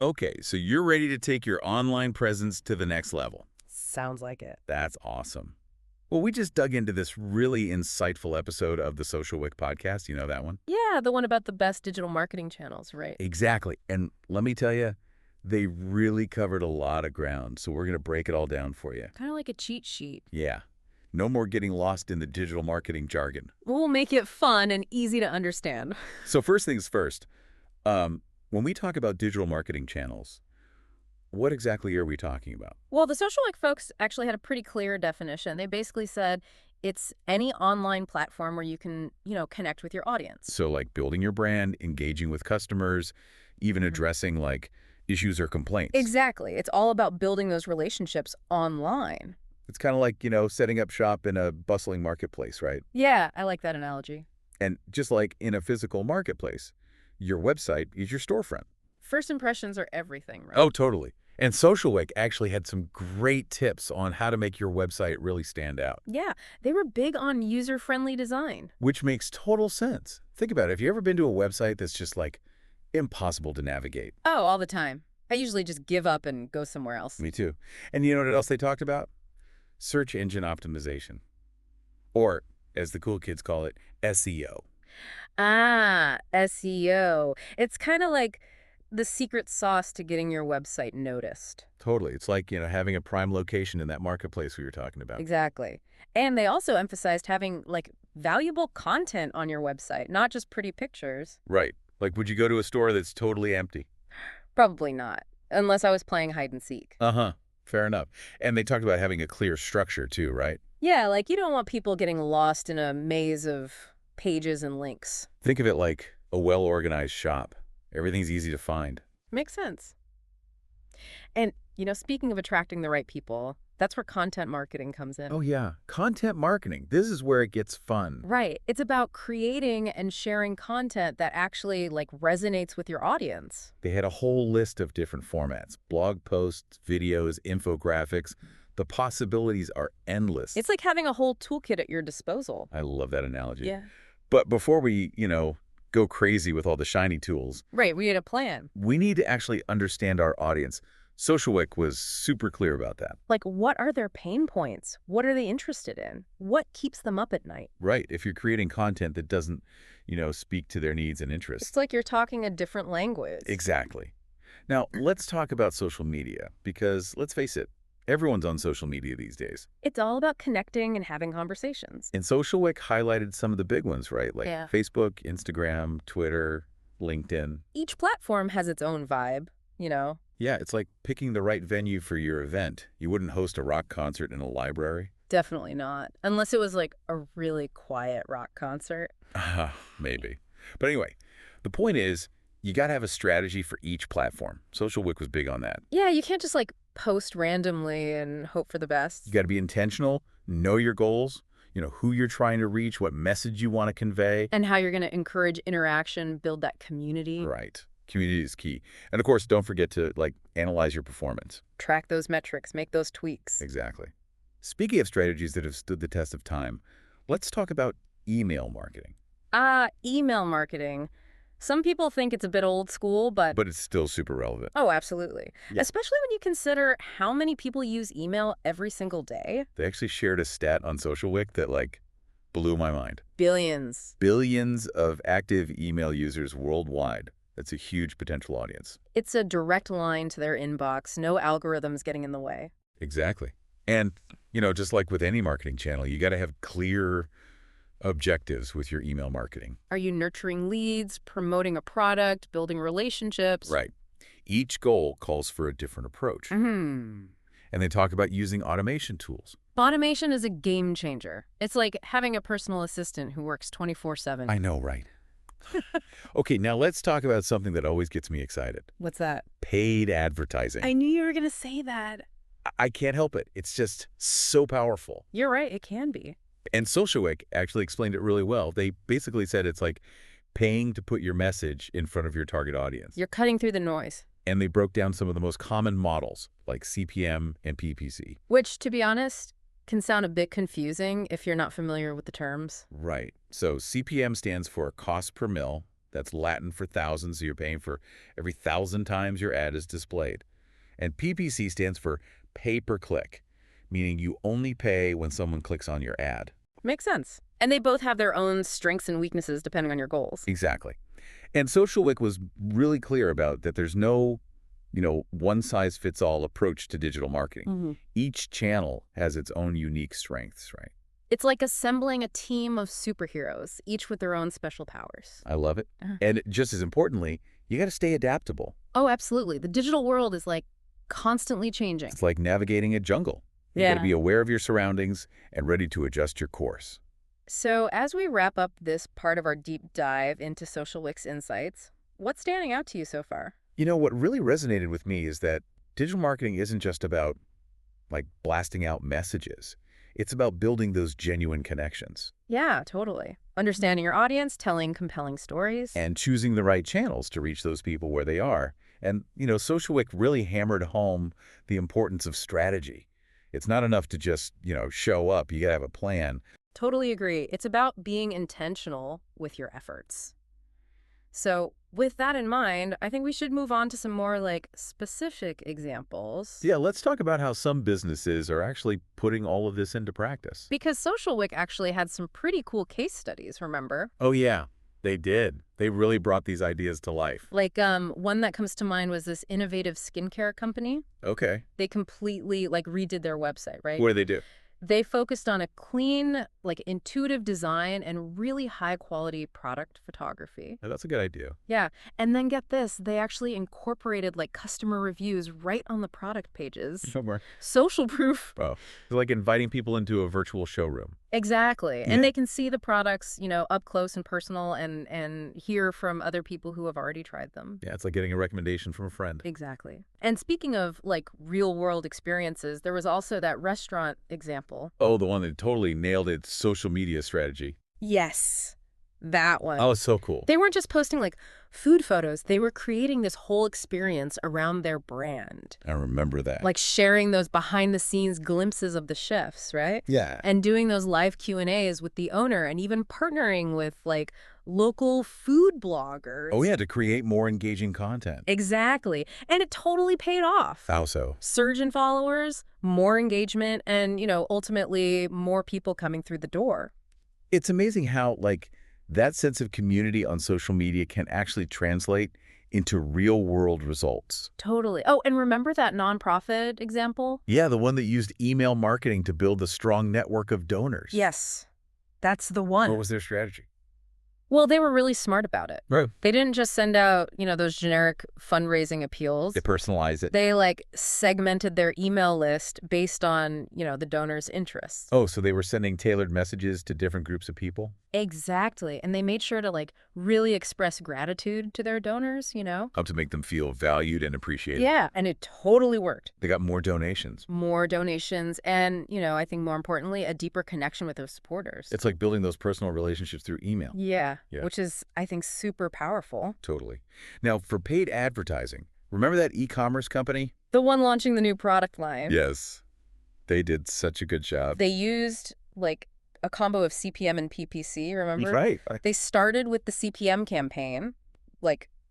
Okay, so you're ready to take your online presence to the next level. Sounds like it. That's awesome. Well, we just dug into this really insightful episode of the SocialWick Podcast. You know that one? Yeah, the one about the best digital marketing channels, right? Exactly. And let me tell you, they really covered a lot of ground, so we're going to break it all down for you. Kind of like a cheat sheet. Yeah. No more getting lost in the digital marketing jargon. We'll make it fun and easy to understand. So first things first, when we talk about digital marketing channels, what exactly are we talking about? Well, the SocialWick folks actually had a pretty clear definition. They basically said it's any online platform where you can, connect with your audience. So like building your brand, engaging with customers, even Mhm. addressing like issues or complaints. Exactly. It's all about building those relationships online. It's kind of like, setting up shop in a bustling marketplace, right? Yeah, I like that analogy. And just like in a physical marketplace, your website is your storefront. First impressions are everything, right? Oh, totally. And SocialWick actually had some great tips on how to make your website really stand out, Yeah, they were big on user-friendly design. which makes total sense. Think about it. Have you ever been to a website that's just like impossible to navigate? Oh, all the time. I usually just give up and go somewhere else. Me too. And you know what else they talked about? Search engine optimization. Or, as the cool kids call it, SEO. Ah, SEO. It's kind of like the secret sauce to getting your website noticed. Totally. It's like, having a prime location in that marketplace we were talking about. Exactly. And they also emphasized having valuable content on your website, not just pretty pictures. Right. Like, would you go to a store that's totally empty? Probably not, unless I was playing hide and seek. Uh-huh. Fair enough. And they talked about having a clear structure too, right? Yeah, you don't want people getting lost in a maze of pages and links. Think of it like a well-organized shop. Everything's easy to find. Makes sense. And, speaking of attracting the right people, that's where content marketing comes in. Oh, yeah. Content marketing. This is where it gets fun. Right. It's about creating and sharing content that actually resonates with your audience. They had a whole list of different formats. Blog posts, videos, infographics. The possibilities are endless. It's like having a whole toolkit at your disposal. I love that analogy. Yeah. But before we, go crazy with all the shiny tools, Right. We had a plan. we need to actually understand our audience. SocialWick was super clear about that. What are their pain points? What are they interested in? What keeps them up at night? Right. If you're creating content that doesn't, speak to their needs and interests. It's like you're talking a different language. Exactly. Now, let's talk about social media because let's face it, everyone's on social media these days. It's all about connecting and having conversations. And SocialWick highlighted some of the big ones, right? Like Yeah. Facebook, Instagram, Twitter, LinkedIn. Each platform has its own vibe, Yeah, it's like picking the right venue for your event. You wouldn't host a rock concert in a library. Definitely not. Unless it was a really quiet rock concert. Maybe. But anyway, the point is, you got to have a strategy for each platform. SocialWick was big on that. Yeah, you can't just post randomly and hope for the best. You got to be intentional, know your goals, who you're trying to reach, what message you want to convey. And how you're going to encourage interaction, build that community. Right. Community is key. And of course, don't forget to analyze your performance. Track those metrics, make those tweaks. Exactly. Speaking of strategies that have stood the test of time, let's talk about email marketing. Email marketing. Some people think it's a bit old school, but But it's still super relevant. oh, absolutely. Yeah. Especially when you consider how many people use email every single day. They actually shared a stat on SocialWick that blew my mind. Billions. Billions of active email users worldwide. That's a huge potential audience. It's a direct line to their inbox, no algorithms getting in the way. Exactly. And, just like with any marketing channel, you got to have clear objectives with your email marketing. Are you nurturing leads, promoting a product, building relationships? Right. Each goal calls for a different approach. Mm-hmm. And they talk about using automation tools. Automation is a game changer. It's like having a personal assistant who works 24/7. I know, right? Okay, now let's talk about something that always gets me excited. What's that? Paid advertising. I knew you were going to say that. I can't help it. It's just so powerful. You're right, it can be. And SocialWick actually explained it really well. They basically said it's like paying to put your message in front of your target audience. You're cutting through the noise. And they broke down some of the most common models like CPM and PPC. Which, to be honest, can sound a bit confusing if you're not familiar with the terms. Right. So CPM stands for cost per mil. That's Latin for thousands, so you're paying for every 1,000 times your ad is displayed. And PPC stands for pay-per-click, meaning you only pay when someone clicks on your ad. Makes sense. And they both have their own strengths and weaknesses depending on your goals. Exactly. And SocialWick was really clear about that there's no, one-size-fits-all approach to digital marketing. Each channel has its own unique strengths, right? It's like assembling a team of superheroes, each with their own special powers. I love it. And just as importantly, you got to stay adaptable. Oh, absolutely. The digital world is like constantly changing. It's like navigating a jungle. You got to be aware of your surroundings and ready to adjust your course. So as we wrap up this part of our deep dive into SocialWick's insights, what's standing out to you so far? What really resonated with me is that digital marketing isn't just about blasting out messages. It's about building those genuine connections. Yeah, totally. Understanding your audience, telling compelling stories. And choosing the right channels to reach those people where they are. And, SocialWick really hammered home the importance of strategy. It's not enough to just, show up. You got to have a plan. Totally agree. It's about being intentional with your efforts. So with that in mind, I think we should move on to some more specific examples. Yeah, let's talk about how some businesses are actually putting all of this into practice. Because SocialWick actually had some pretty cool case studies, remember? Oh, yeah, they did. They really brought these ideas to life. One that comes to mind was this innovative skincare company. Okay. They completely redid their website, right? What do they do? They focused on a clean, intuitive design and really high-quality product photography. Oh, that's a good idea. Yeah. And then get this, they actually incorporated customer reviews right on the product pages. Somewhere. Social proof. Oh, it's like inviting people into a virtual showroom. Exactly. Yeah. And they can see the products, up close and personal and hear from other people who have already tried them. Yeah, it's like getting a recommendation from a friend. Exactly. And speaking of real-world experiences, there was also that restaurant example. Oh, the one that totally nailed its social media strategy. Yes, that one. Oh, it's so cool. They weren't just posting food photos. They were creating this whole experience around their brand. I remember that. Sharing those behind-the-scenes glimpses of the chefs, right? Yeah. And doing those live Q&As with the owner and even partnering with local food bloggers. Oh, yeah, to create more engaging content. Exactly. And it totally paid off. How so? Surge in followers, more engagement, and, ultimately more people coming through the door. It's amazing how, that sense of community on social media can actually translate into real-world results. Totally. Oh, and remember that nonprofit example? Yeah, the one that used email marketing to build a strong network of donors. Yes, that's the one. What was their strategy? Well, they were really smart about it. Right. They didn't just send out, those generic fundraising appeals. They personalized it. They segmented their email list based on, the donor's interests. Oh, so they were sending tailored messages to different groups of people? Exactly. And they made sure to really express gratitude to their donors, To make them feel valued and appreciated. Yeah, and it totally worked. They got more donations. More donations and, I think more importantly, a deeper connection with those supporters. It's like building those personal relationships through email. Yeah, Yeah. which is, I think, super powerful. Totally. Now, for paid advertising, remember that e-commerce company? The one launching the new product line. Yes. They did such a good job. They used, a combo of CPM and PPC, remember? Right. They started with the CPM campaign,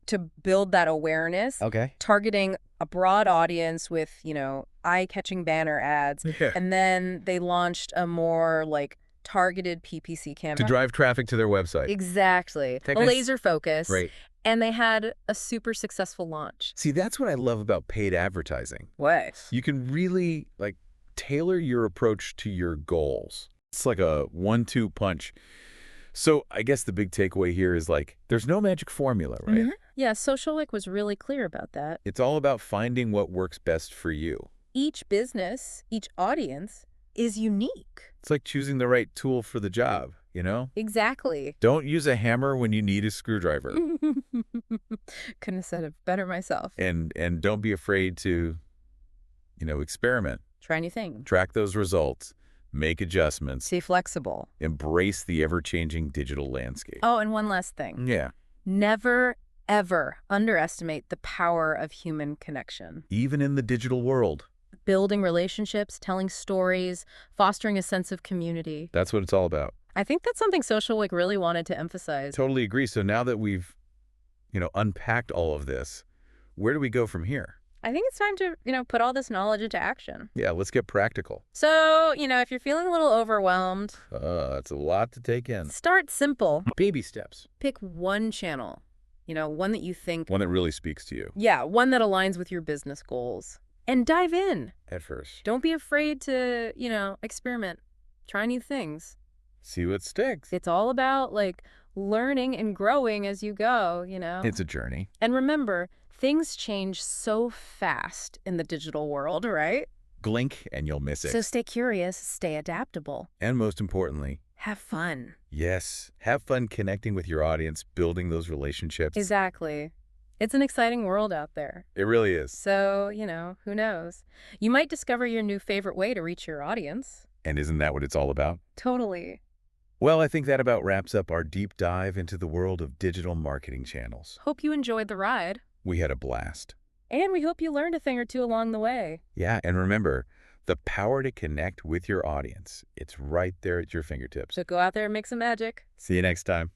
to build that awareness. Okay. Targeting a broad audience with, eye-catching banner ads. Yeah. And then they launched a more, targeted PPC campaign. To drive traffic to their website. Exactly. Laser focus. Right. And they had a super successful launch. See, that's what I love about paid advertising. What? You can really, tailor your approach to your goals. It's like a 1-2 punch. So I guess the big takeaway here is there's no magic formula, right? Mm-hmm. Yeah, SocialWick was really clear about that. It's all about finding what works best for you. Each business, each audience is unique. It's like choosing the right tool for the job, Exactly. Don't use a hammer when you need a screwdriver. Couldn't have said it better myself. And don't be afraid to, experiment. Try new things. Track those results. Make adjustments. Stay flexible. Embrace the ever-changing digital landscape. Oh, and one last thing. Yeah. Never, ever underestimate the power of human connection. Even in the digital world. Building relationships, telling stories, fostering a sense of community. That's what it's all about. I think that's something SocialWick really wanted to emphasize. Totally agree. So now that we've unpacked all of this, where do we go from here? I think it's time to, put all this knowledge into action. Yeah, let's get practical. So, if you're feeling a little overwhelmed, It's a lot to take in. start simple. Baby steps. Pick one channel, one that you think, One that really speaks to you yeah, one that aligns with your business goals. And dive in. at first. Don't be afraid to, experiment. Try new things. See what sticks. It's all about, learning and growing as you go, It's a journey. And remember, things change so fast in the digital world, right? Glink and you'll miss it. So stay curious, stay adaptable. And most importantly, Have fun. yes, have fun connecting with your audience, building those relationships. Exactly. It's an exciting world out there. It really is. So, who knows? You might discover your new favorite way to reach your audience. And isn't that what it's all about? Totally. Well, I think that about wraps up our deep dive into the world of digital marketing channels. Hope you enjoyed the ride. We had a blast. And we hope you learned a thing or two along the way. Yeah, and remember, the power to connect with your audience, it's right there at your fingertips. So go out there and make some magic. See you next time.